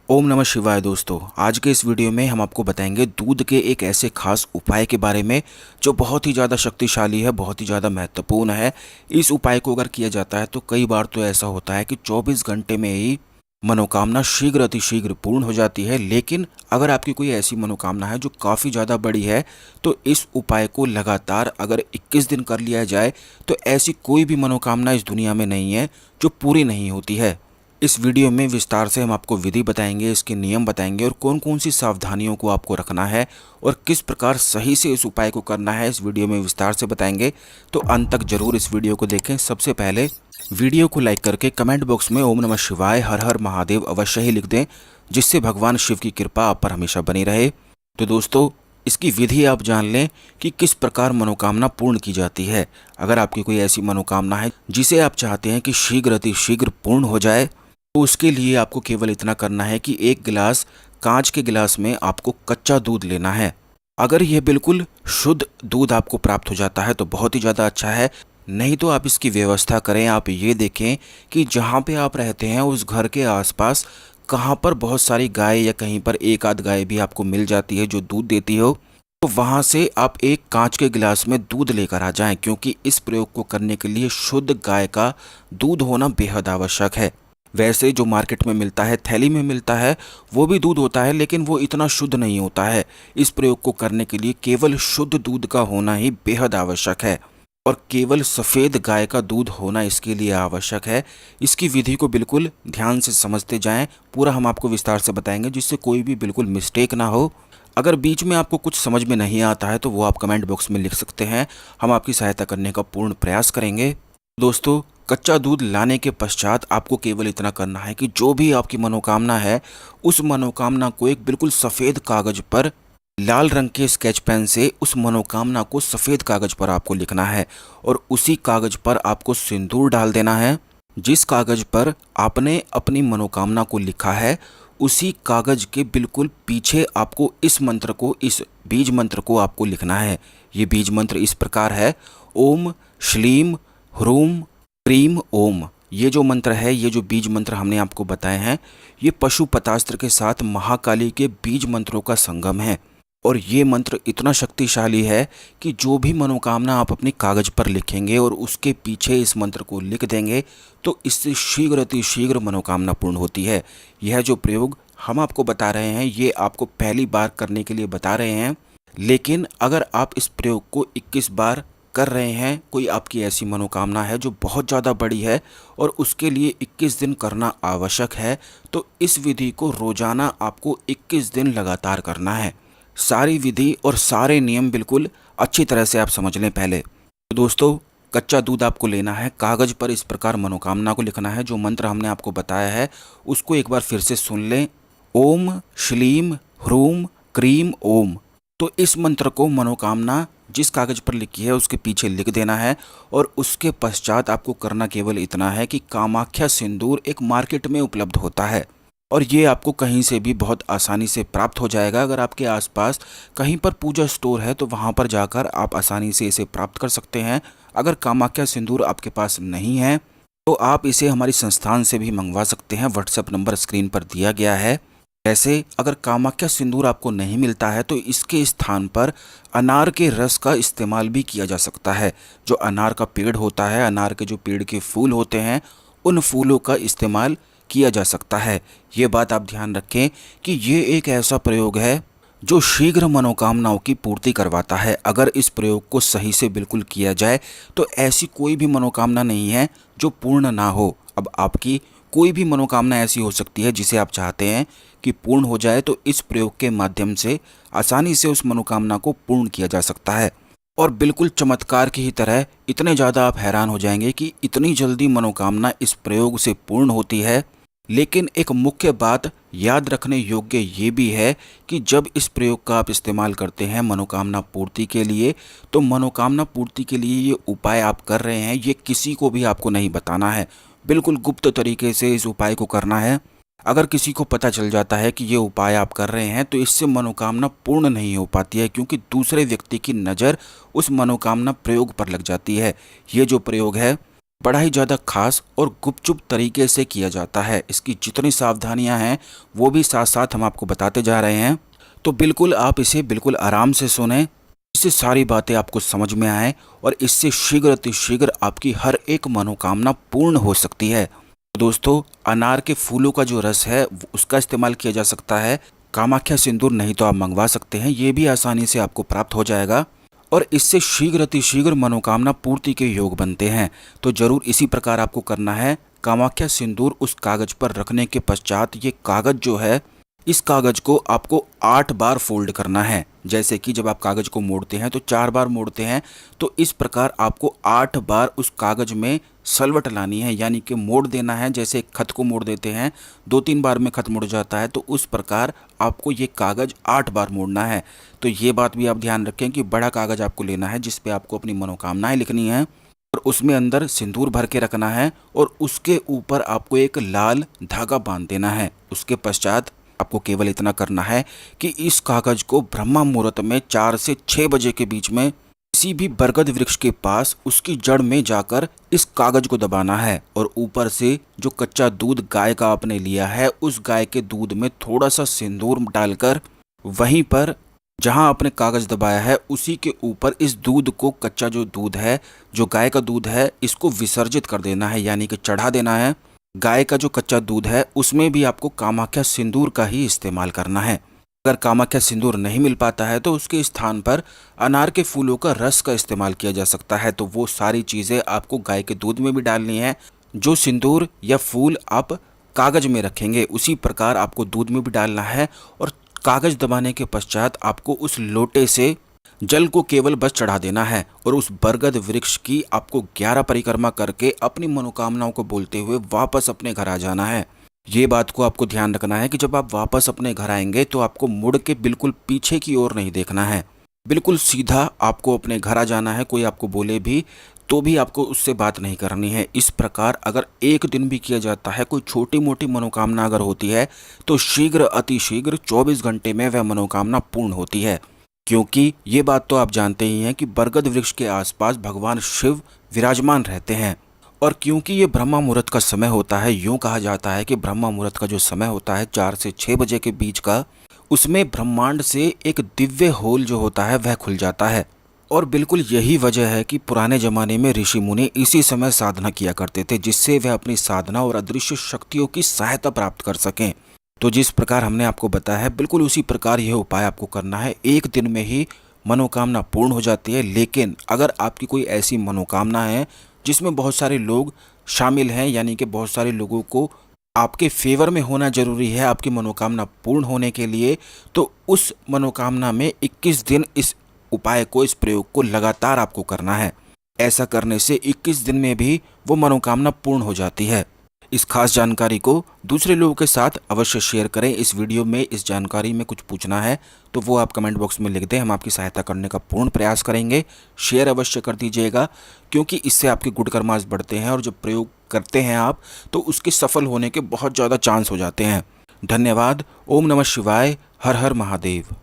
ओम नमः शिवाय दोस्तों। आज के इस वीडियो में हम आपको बताएंगे दूध के एक ऐसे खास उपाय के बारे में जो बहुत ही ज़्यादा शक्तिशाली है, बहुत ही ज़्यादा महत्वपूर्ण है। इस उपाय को अगर किया जाता है तो कई बार तो ऐसा होता है कि 24 घंटे में ही मनोकामना शीघ्र अतिशीघ्र पूर्ण हो जाती है। लेकिन अगर आपकी कोई ऐसी मनोकामना है जो काफ़ी ज़्यादा बड़ी है तो इस उपाय को लगातार अगर 21 दिन कर लिया जाए तो ऐसी कोई भी मनोकामना इस दुनिया में नहीं है जो पूरी नहीं होती है। इस वीडियो में विस्तार से हम आपको विधि बताएंगे, इसके नियम बताएंगे और कौन कौन सी सावधानियों को आपको रखना है और किस प्रकार सही से इस उपाय को करना है, इस वीडियो में विस्तार से बताएंगे। तो अंत तक जरूर इस वीडियो को देखें। सबसे पहले वीडियो को लाइक करके कमेंट बॉक्स में ओम नमः शिवाय हर हर महादेव अवश्य ही लिख दें, जिससे भगवान शिव की कृपा आप पर हमेशा बनी रहे। तो दोस्तों, इसकी विधि आप जान लें कि किस प्रकार मनोकामना पूर्ण की जाती है। अगर आपकी कोई ऐसी मनोकामना है जिसे आप चाहते हैं कि शीघ्र अतिशीघ्र पूर्ण हो जाए, तो उसके लिए आपको केवल इतना करना है कि एक गिलास कांच के गिलास में आपको कच्चा दूध लेना है। अगर यह बिल्कुल शुद्ध दूध आपको प्राप्त हो जाता है तो बहुत ही ज़्यादा अच्छा है, नहीं तो आप इसकी व्यवस्था करें। आप ये देखें कि जहाँ पे आप रहते हैं उस घर के आसपास कहाँ पर बहुत सारी गाय या कहीं पर एक आध गाय भी आपको मिल जाती है जो दूध देती हो, तो वहाँ से आप एक कांच के गिलास में दूध लेकर आ जाएं, क्योंकि इस प्रयोग को करने के लिए शुद्ध गाय का दूध होना बेहद आवश्यक है। वैसे जो मार्केट में मिलता है, थैली में मिलता है, वो भी दूध होता है, लेकिन वो इतना शुद्ध नहीं होता है। इस प्रयोग को करने के लिए केवल शुद्ध दूध का होना ही बेहद आवश्यक है और केवल सफ़ेद गाय का दूध होना इसके लिए आवश्यक है। इसकी विधि को बिल्कुल ध्यान से समझते जाएं, पूरा हम आपको विस्तार से बताएंगे जिससे कोई भी बिल्कुल मिस्टेक ना हो। अगर बीच में आपको कुछ समझ में नहीं आता है तो वो आप कमेंट बॉक्स में लिख सकते हैं, हम आपकी सहायता करने का पूर्ण प्रयास करेंगे। दोस्तों, कच्चा दूध लाने के पश्चात आपको केवल इतना करना है कि जो भी आपकी मनोकामना है उस मनोकामना को एक बिल्कुल सफ़ेद कागज पर लाल रंग के स्केच पेन से उस मनोकामना को सफ़ेद कागज पर आपको लिखना है और उसी कागज पर आपको सिंदूर डाल देना है। जिस कागज पर आपने अपनी मनोकामना को लिखा है उसी कागज के बिल्कुल पीछे आपको इस मंत्र को, इस बीज मंत्र को आपको लिखना है। ये बीज मंत्र इस प्रकार है: ओम श्लीम ह्रूम क्रीम ओम। ये जो मंत्र है, ये जो बीज मंत्र हमने आपको बताए हैं, ये पशुपतास्त्र के साथ महाकाली के बीज मंत्रों का संगम है। और ये मंत्र इतना शक्तिशाली है कि जो भी मनोकामना आप अपनी कागज पर लिखेंगे और उसके पीछे इस मंत्र को लिख देंगे तो इससे शीघ्र अतिशीघ्र मनोकामना पूर्ण होती है। यह जो प्रयोग हम आपको बता रहे हैं ये आपको पहली बार करने के लिए बता रहे हैं, लेकिन अगर आप इस प्रयोग को 21 बार कर रहे हैं, कोई आपकी ऐसी मनोकामना है जो बहुत ज़्यादा बड़ी है और उसके लिए 21 दिन करना आवश्यक है, तो इस विधि को रोज़ाना आपको 21 दिन लगातार करना है। सारी विधि और सारे नियम बिल्कुल अच्छी तरह से आप समझ लें पहले। तो दोस्तों, कच्चा दूध आपको लेना है, कागज़ पर इस प्रकार मनोकामना को लिखना है। जो मंत्र हमने आपको बताया है उसको एक बार फिर से सुन लें: ओम श्लीम ह्रूम क्रीम ओम। तो इस मंत्र को मनोकामना जिस कागज़ पर लिखी है उसके पीछे लिख देना है और उसके पश्चात आपको करना केवल इतना है कि कामाख्या सिंदूर एक मार्केट में उपलब्ध होता है और ये आपको कहीं से भी बहुत आसानी से प्राप्त हो जाएगा। अगर आपके आसपास कहीं पर पूजा स्टोर है तो वहाँ पर जाकर आप आसानी से इसे प्राप्त कर सकते हैं। अगर कामाख्या सिंदूर आपके पास नहीं है तो आप इसे हमारी संस्थान से भी मंगवा सकते हैं। व्हाट्सएप नंबर स्क्रीन पर दिया गया है। वैसे अगर कामाख्या सिंदूर आपको नहीं मिलता है तो इसके स्थान पर अनार के रस का इस्तेमाल भी किया जा सकता है। जो अनार का पेड़ होता है, अनार के जो पेड़ के फूल होते हैं, उन फूलों का इस्तेमाल किया जा सकता है। ये बात आप ध्यान रखें कि ये एक ऐसा प्रयोग है जो शीघ्र मनोकामनाओं की पूर्ति करवाता है। अगर इस प्रयोग को सही से बिल्कुल किया जाए तो ऐसी कोई भी मनोकामना नहीं है जो पूर्ण ना हो। अब आपकी कोई भी मनोकामना ऐसी हो सकती है जिसे आप चाहते हैं कि पूर्ण हो जाए, तो इस प्रयोग के माध्यम से आसानी से उस मनोकामना को पूर्ण किया जा सकता है। और बिल्कुल चमत्कार की ही तरह इतने ज़्यादा आप हैरान हो जाएंगे कि इतनी जल्दी मनोकामना इस प्रयोग से पूर्ण होती है। लेकिन एक मुख्य बात याद रखने योग्य ये भी है कि जब इस प्रयोग का आप इस्तेमाल करते हैं मनोकामना पूर्ति के लिए, तो मनोकामना पूर्ति के लिए ये उपाय आप कर रहे हैं ये किसी को भी आपको नहीं बताना है। बिल्कुल गुप्त तरीके से इस उपाय को करना है। अगर किसी को पता चल जाता है कि ये उपाय आप कर रहे हैं तो इससे मनोकामना पूर्ण नहीं हो पाती है, क्योंकि दूसरे व्यक्ति की नज़र उस मनोकामना प्रयोग पर लग जाती है। ये जो प्रयोग है बड़ा ही ज़्यादा खास और गुपचुप तरीके से किया जाता है। इसकी जितनी सावधानियां हैं वो भी साथ साथ हम आपको बताते जा रहे हैं। तो बिल्कुल आप इसे बिल्कुल आराम से सुने, इससे सारी बातें आपको समझ में आए और इससे शीघ्र अतिशीघ्र आपकी हर एक मनोकामना पूर्ण हो सकती है। दोस्तों, अनार के फूलों का जो रस है उसका इस्तेमाल किया जा सकता है। कामाख्या सिंदूर नहीं तो आप मंगवा सकते हैं, ये भी आसानी से आपको प्राप्त हो जाएगा और इससे शीघ्र अतिशीघ्र मनोकामना पूर्ति के योग बनते हैं। तो जरूर इसी प्रकार आपको करना है। कामाख्या सिंदूर उस कागज पर रखने के पश्चात ये कागज जो है, इस कागज को आपको 8 बार फोल्ड करना है। जैसे कि जब आप कागज को मोड़ते हैं तो 4 बार मोड़ते हैं, तो इस प्रकार आपको 8 बार उस कागज में सलवट लानी है, यानी कि मोड़ देना है। जैसे खत को मोड़ देते हैं, 2-3 बार में खत मुड़ जाता है, तो उस प्रकार आपको ये कागज 8 बार मोड़ना है। तो ये बात भी आप ध्यान रखें कि बड़ा कागज आपको लेना है जिस पे आपको अपनी मनोकामनाएं लिखनी है और उसमें अंदर सिंदूर भर के रखना है और उसके ऊपर आपको एक लाल धागा बांध देना है। उसके पश्चात आपको केवल इतना करना है कि इस कागज को ब्रह्मा मुहूर्त में 4 से 6 बजे के बीच में किसी भी बरगद वृक्ष के पास उसकी जड़ में जाकर इस कागज को दबाना है और ऊपर से जो कच्चा दूध गाय का आपने लिया है उस गाय के दूध में थोड़ा सा सिंदूर डालकर वहीं पर जहां आपने कागज दबाया है उसी के ऊपर इस दूध को, कच्चा जो दूध है, जो गाय का दूध है, इसको विसर्जित कर देना है, यानी कि चढ़ा देना है। गाय का जो कच्चा दूध है उसमें भी आपको कामाख्या सिंदूर का ही इस्तेमाल करना है। अगर कामाख्या सिंदूर नहीं मिल पाता है तो उसके स्थान पर अनार के फूलों का रस का इस्तेमाल किया जा सकता है। तो वो सारी चीज़ें आपको गाय के दूध में भी डालनी है। जो सिंदूर या फूल आप कागज में रखेंगे उसी प्रकार आपको दूध में भी डालना है और कागज दबाने के पश्चात आपको उस लोटे से जल को केवल बस चढ़ा देना है और उस बरगद वृक्ष की आपको 11 परिक्रमा करके अपनी मनोकामनाओं को बोलते हुए वापस अपने घर आ जाना है। ये बात को आपको ध्यान रखना है कि जब आप वापस अपने घर आएंगे तो आपको मुड़ के बिल्कुल पीछे की ओर नहीं देखना है, बिल्कुल सीधा आपको अपने घर आ जाना है। कोई आपको बोले भी तो भी आपको उससे बात नहीं करनी है। इस प्रकार अगर एक दिन भी किया जाता है, कोई छोटी मोटी मनोकामना अगर होती है तो शीघ्र अतिशीघ्र 24 घंटे में वह मनोकामना पूर्ण होती है। क्योंकि ये बात तो आप जानते ही हैं कि बरगद वृक्ष के आसपास भगवान शिव विराजमान रहते हैं और क्योंकि ये ब्रह्मा मुहूर्त का समय होता है, यूं कहा जाता है कि ब्रह्मा मुहूर्त का जो समय होता है 4 से 6 बजे के बीच का, उसमें ब्रह्मांड से एक दिव्य होल जो होता है वह खुल जाता है। और बिल्कुल यही वजह है कि पुराने जमाने में ऋषि मुनि इसी समय साधना किया करते थे जिससे वह अपनी साधना और अदृश्य शक्तियों की सहायता प्राप्त कर सकें। तो जिस प्रकार हमने आपको बताया है बिल्कुल उसी प्रकार यह उपाय आपको करना है। एक दिन में ही मनोकामना पूर्ण हो जाती है। लेकिन अगर आपकी कोई ऐसी मनोकामना है जिसमें बहुत सारे लोग शामिल हैं, यानी कि बहुत सारे लोगों को आपके फेवर में होना जरूरी है आपकी मनोकामना पूर्ण होने के लिए, तो उस मनोकामना में 21 दिन इस उपाय को, इस प्रयोग को लगातार आपको करना है। ऐसा करने से 21 दिन में भी वो मनोकामना पूर्ण हो जाती है। इस खास जानकारी को दूसरे लोगों के साथ अवश्य शेयर करें। इस वीडियो में इस जानकारी में कुछ पूछना है तो वो आप कमेंट बॉक्स में लिख दें, हम आपकी सहायता करने का पूर्ण प्रयास करेंगे। शेयर अवश्य कर दीजिएगा क्योंकि इससे आपके गुड कर्मास बढ़ते हैं और जब प्रयोग करते हैं आप तो उसके सफल होने के बहुत ज़्यादा चांस हो जाते हैं। धन्यवाद। ओम नमः शिवाय। हर हर महादेव।